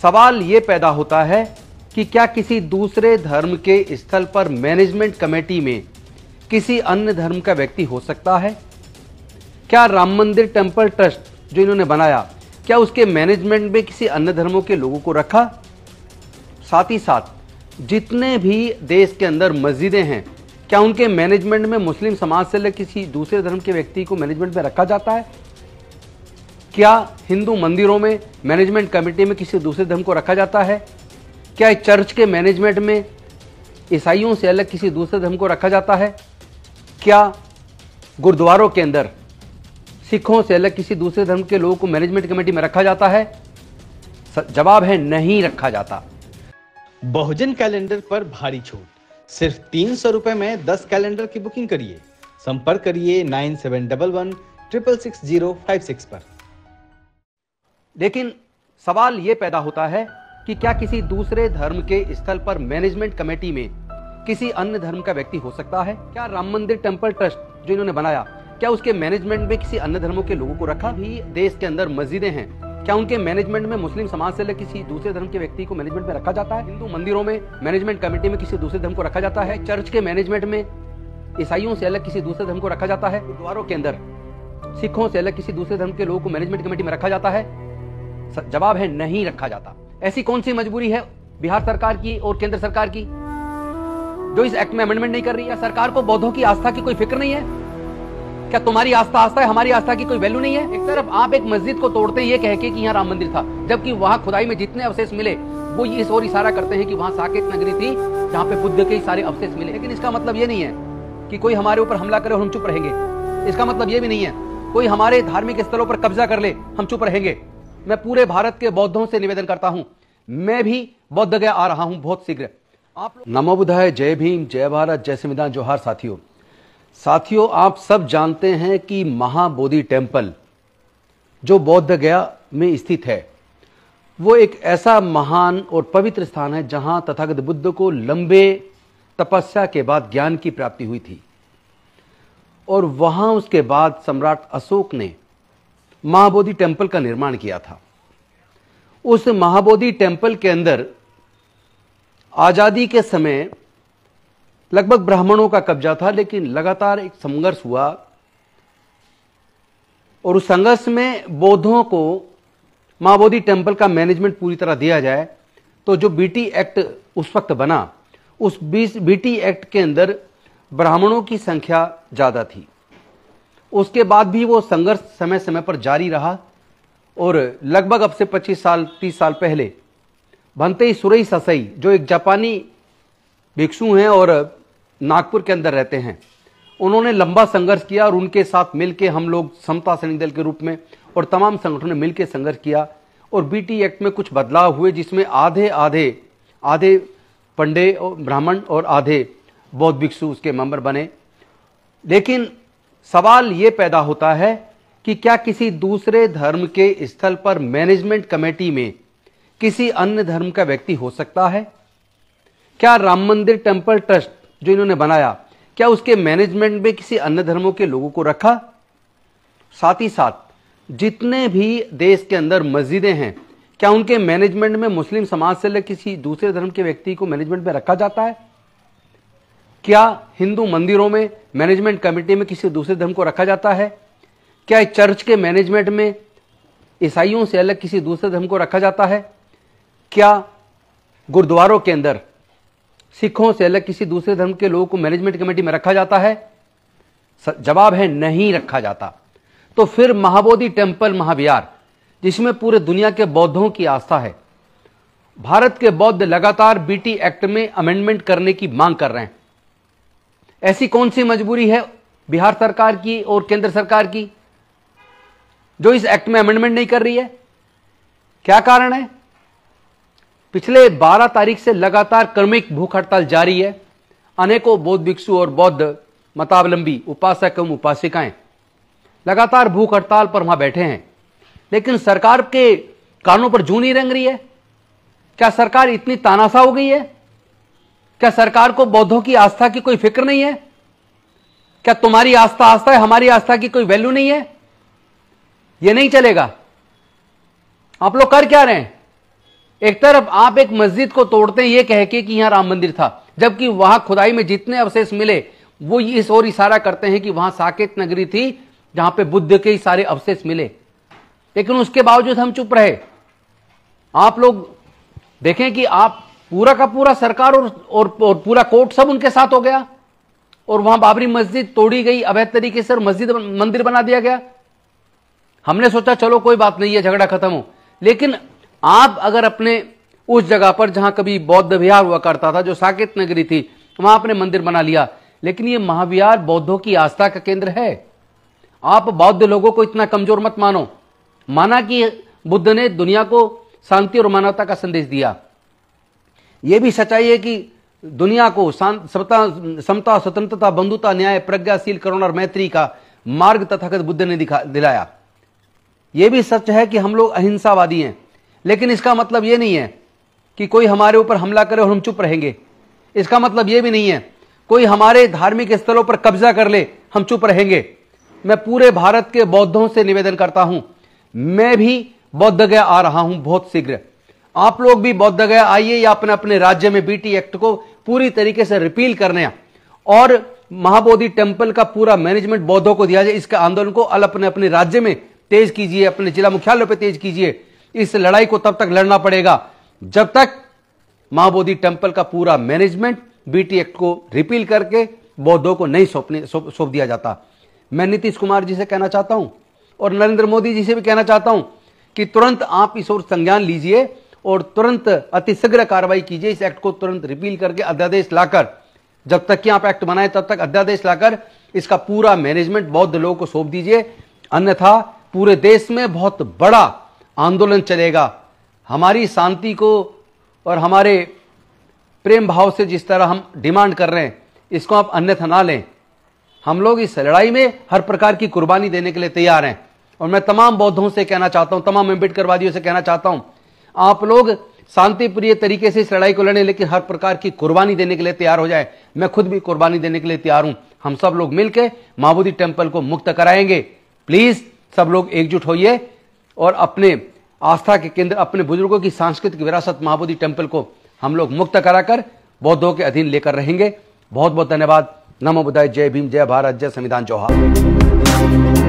सवाल ये पैदा होता है कि क्या किसी दूसरे धर्म के स्थल पर मैनेजमेंट कमेटी में किसी अन्य धर्म का व्यक्ति हो सकता है? क्या राम मंदिर टेम्पल ट्रस्ट जो इन्होंने बनाया, क्या उसके मैनेजमेंट में किसी अन्य धर्मों के लोगों को रखा? साथ ही साथ जितने भी देश के अंदर मस्जिदें हैं, क्या उनके मैनेजमेंट में मुस्लिम समाज से लेकर किसी दूसरे धर्म के व्यक्ति को मैनेजमेंट में रखा जाता है? क्या हिंदू मंदिरों में मैनेजमेंट कमेटी में किसी दूसरे धर्म को रखा जाता है? क्या चर्च के मैनेजमेंट में ईसाइयों से अलग किसी दूसरे धर्म को रखा जाता है? क्या गुरुद्वारों के अंदर सिखों से अलग किसी दूसरे धर्म के लोगों को मैनेजमेंट कमेटी में रखा जाता है? जवाब है नहीं रखा जाता। बहुजन कैलेंडर पर भारी छूट, सिर्फ 300 रुपए में 10 कैलेंडर की बुकिंग करिए। संपर्क करिए 9711666056 पर। लेकिन सवाल यह पैदा होता है कि क्या किसी दूसरे धर्म के स्थल पर मैनेजमेंट कमेटी में किसी अन्य धर्म का व्यक्ति हो सकता है? क्या राम मंदिर टेम्पल ट्रस्ट जो इन्होंने बनाया, क्या उसके मैनेजमेंट में किसी अन्य धर्मों के लोगों को रखा? भी देश के अंदर मस्जिदें हैं, क्या उनके मैनेजमेंट में मुस्लिम समाज से लेकर किसी दूसरे धर्म के व्यक्ति को मैनेजमेंट में रखा जाता है? हिंदू मंदिरों में मैनेजमेंट कमेटी में किसी दूसरे धर्म को रखा जाता है? चर्च के मैनेजमेंट में ईसाइयों से अलग किसी दूसरे धर्म को रखा जाता है? गुरुद्वारों के अंदर सिखों से अलग किसी दूसरे धर्म के लोगों को मैनेजमेंट कमेटी में रखा जाता है? जवाब है नहीं रखा जाता। ऐसी कौन सी मजबूरी है बिहार सरकार की और केंद्र सरकार की जो इस एक्ट में अमेंडमेंट नहीं कर रही है? सरकार को बौद्धों की आस्था की कोई फिक्र नहीं है? क्या तुम्हारी आस्था आस्था है, हमारी आस्था की कोई वैल्यू नहीं है? एक तरफ आप एक मस्जिद को तोड़ते हैं ये कह के कि यहाँ राम मंदिर था, जबकि वहां खुदाई में जितने अवशेष मिले वो इस ओर इशारा करते हैं कि वहां साकेत नगरी थी जहां पे बुद्ध के सारे अवशेष मिले। लेकिन इसका मतलब ये नहीं है कि कोई हमारे ऊपर हमला करे और हम चुप रहेंगे। इसका मतलब ये भी नहीं है कोई हमारे धार्मिक स्थलों पर कब्जा कर ले, हम चुप रहेंगे। मैं पूरे भारत के बौद्धों से निवेदन करता हूं, मैं भी बौद्ध गया आ रहा हूं बहुत शीघ्र। आप नमो बुद्धाय, जय भीम, जय भारत, जय संविधान, जोहार। साथियों, आप सब जानते हैं कि महाबोधि टेम्पल जो बोध गया में स्थित है वो एक ऐसा महान और पवित्र स्थान है जहां तथागत बुद्ध को लंबे तपस्या के बाद ज्ञान की प्राप्ति हुई थी। और वहां उसके बाद सम्राट अशोक ने महाबोधि टेम्पल का निर्माण किया था। उस महाबोधि टेम्पल के अंदर आजादी के समय लगभग ब्राह्मणों का कब्जा था, लेकिन लगातार एक संघर्ष हुआ और उस संघर्ष में बौद्धों को महाबोधि टेम्पल का मैनेजमेंट पूरी तरह दिया जाए। तो जो बीटी एक्ट उस वक्त बना, उस बीटी एक्ट के अंदर ब्राह्मणों की संख्या ज्यादा थी। उसके बाद भी वो संघर्ष समय समय पर जारी रहा और लगभग अब से 25 साल 30 साल पहले भंते सुरई ससई जो एक जापानी भिक्षु हैं और नागपुर के अंदर रहते हैं, उन्होंने लंबा संघर्ष किया और उनके साथ मिलकर हम लोग समता सैनिक दल के रूप में और तमाम संगठनों ने मिलकर संघर्ष किया और बीटी एक्ट में कुछ बदलाव हुए जिसमें आधे पंडे और ब्राह्मण और आधे बौद्ध भिक्षु उसके मेंबर बने। लेकिन सवाल यह पैदा होता है कि क्या किसी दूसरे धर्म के स्थल पर मैनेजमेंट कमेटी में किसी अन्य धर्म का व्यक्ति हो सकता है? क्या राम मंदिर टेम्पल ट्रस्ट जो इन्होंने बनाया, क्या उसके मैनेजमेंट में किसी अन्य धर्मों के लोगों को रखा? साथ ही साथ जितने भी देश के अंदर मस्जिदें हैं, क्या उनके मैनेजमेंट में मुस्लिम समाज से लेकर किसी दूसरे धर्म के व्यक्ति को मैनेजमेंट में रखा जाता है? क्या हिंदू मंदिरों में मैनेजमेंट कमेटी में किसी दूसरे धर्म को रखा जाता है? क्या चर्च के मैनेजमेंट में ईसाइयों से अलग किसी दूसरे धर्म को रखा जाता है? क्या गुरुद्वारों के अंदर सिखों से अलग किसी दूसरे धर्म के लोगों को मैनेजमेंट कमेटी में रखा जाता है? जवाब है नहीं रखा जाता। तो फिर महाबोधि टेम्पल महाविहार जिसमें पूरे दुनिया के बौद्धों की आस्था है, भारत के बौद्ध लगातार बीटी एक्ट में अमेंडमेंट करने की मांग कर रहे हैं। ऐसी कौन सी मजबूरी है बिहार सरकार की और केंद्र सरकार की जो इस एक्ट में अमेंडमेंट नहीं कर रही है? क्या कारण है? पिछले 12 तारीख से लगातार क्रमिक भूख हड़ताल जारी है। अनेकों बौद्ध भिक्षु और बौद्ध मतावलंबी उपासक एवं उपासिकाएं लगातार भूख हड़ताल पर वहां बैठे हैं, लेकिन सरकार के कानों पर जूं नहीं रेंग रही है। क्या सरकार इतनी तानाशाह हो गई है? क्या सरकार को बौद्धों की आस्था की कोई फिक्र नहीं है? क्या तुम्हारी आस्था आस्था है, हमारी आस्था की कोई वैल्यू नहीं है? यह नहीं चलेगा। आप लोग कर क्या रहे हैं? एक तरफ आप एक मस्जिद को तोड़ते हैं ये कह के कि यहां राम मंदिर था, जबकि वहां खुदाई में जितने अवशेष मिले वो इस ओर इशारा करते हैं कि वहां साकेत नगरी थी जहां पे बुद्ध के सारे अवशेष मिले। लेकिन उसके बावजूद हम चुप रहे। आप लोग देखें कि आप पूरा का पूरा सरकार और पूरा कोर्ट सब उनके साथ हो गया और वहां बाबरी मस्जिद तोड़ी गई अवैध तरीके से और मस्जिद मंदिर बना दिया गया। हमने सोचा चलो कोई बात नहीं है, झगड़ा खत्म हो। लेकिन आप अगर अपने उस जगह पर जहां कभी बौद्ध विहार हुआ करता था, जो साकेत नगरी थी, वहां आपने मंदिर बना लिया। लेकिन यह महाविहार बौद्धों की आस्था का केंद्र है। आप बौद्ध लोगों को इतना कमजोर मत मानो। माना कि बुद्ध ने दुनिया को शांति और मानवता का संदेश दिया। यह भी सच्चाई है कि दुनिया को समता, स्वतंत्रता, बंधुता, न्याय, प्रज्ञाशील, करुणा और मैत्री का मार्ग तथागत बुद्ध ने दिलाया। यह भी सच है कि हम लोग अहिंसावादी हैं। लेकिन इसका मतलब यह नहीं है कि कोई हमारे ऊपर हमला करे और हम चुप रहेंगे। इसका मतलब यह भी नहीं है कोई हमारे धार्मिक स्थलों पर कब्जा कर ले, हम चुप रहेंगे। मैं पूरे भारत के बौद्धों से निवेदन करता हूं, मैं भी बौद्ध गया आ रहा हूं बहुत शीघ्र। आप लोग भी बौद्ध गया आइए या अपने अपने राज्य में बीटी एक्ट को पूरी तरीके से रिपील करने और महाबोधि टेम्पल का पूरा मैनेजमेंट बौद्धों को दिया जाए। इसके आंदोलन को अपने अपने राज्य में तेज कीजिए, अपने जिला मुख्यालयों पर तेज कीजिए। इस लड़ाई को तब तक लड़ना पड़ेगा जब तक महाबोधि टेम्पल का पूरा मैनेजमेंट बीटी एक्ट को रिपील करके बौद्धों को नहीं सौंप दिया जाता। मैं नीतीश कुमार जी से कहना चाहता हूं और नरेंद्र मोदी जी से भी कहना चाहता हूं कि तुरंत आप इस ओर संज्ञान लीजिए और तुरंत अतिशीघ्र कार्रवाई कीजिए। इस एक्ट को तुरंत रिपील करके अध्यादेश लाकर, जब तक कि आप एक्ट बनाए तब तक अध्यादेश लाकर इसका पूरा मैनेजमेंट बौद्ध लोगों को सौंप दीजिए। अन्यथा पूरे देश में बहुत बड़ा आंदोलन चलेगा। हमारी शांति को और हमारे प्रेम भाव से जिस तरह हम डिमांड कर रहे हैं, इसको आप अन्यथा ना लें। हम लोग इस लड़ाई में हर प्रकार की कुर्बानी देने के लिए तैयार हैं। और मैं तमाम बौद्धों से कहना चाहता हूं, तमाम अम्बेडकरवादियों से कहना चाहता हूं, आप लोग शांतिप्रिय तरीके से इस लड़ाई को लड़ें, लेकिन हर प्रकार की कुर्बानी देने के लिए तैयार हो जाए। मैं खुद भी कुर्बानी देने के लिए तैयार हूं। हम सब लोग मिलकर महाबोधि टेम्पल को मुक्त कराएंगे। प्लीज सब लोग एकजुट होइए और अपने आस्था के केंद्र, अपने बुजुर्गों की सांस्कृतिक विरासत महाबोधि टेम्पल को हम लोग मुक्त कराकर बौद्धों के अधीन लेकर रहेंगे। बहुत बहुत धन्यवाद। नमो बुद्धाय। जय भीम, जय भारत, जय संविधान, जोहार।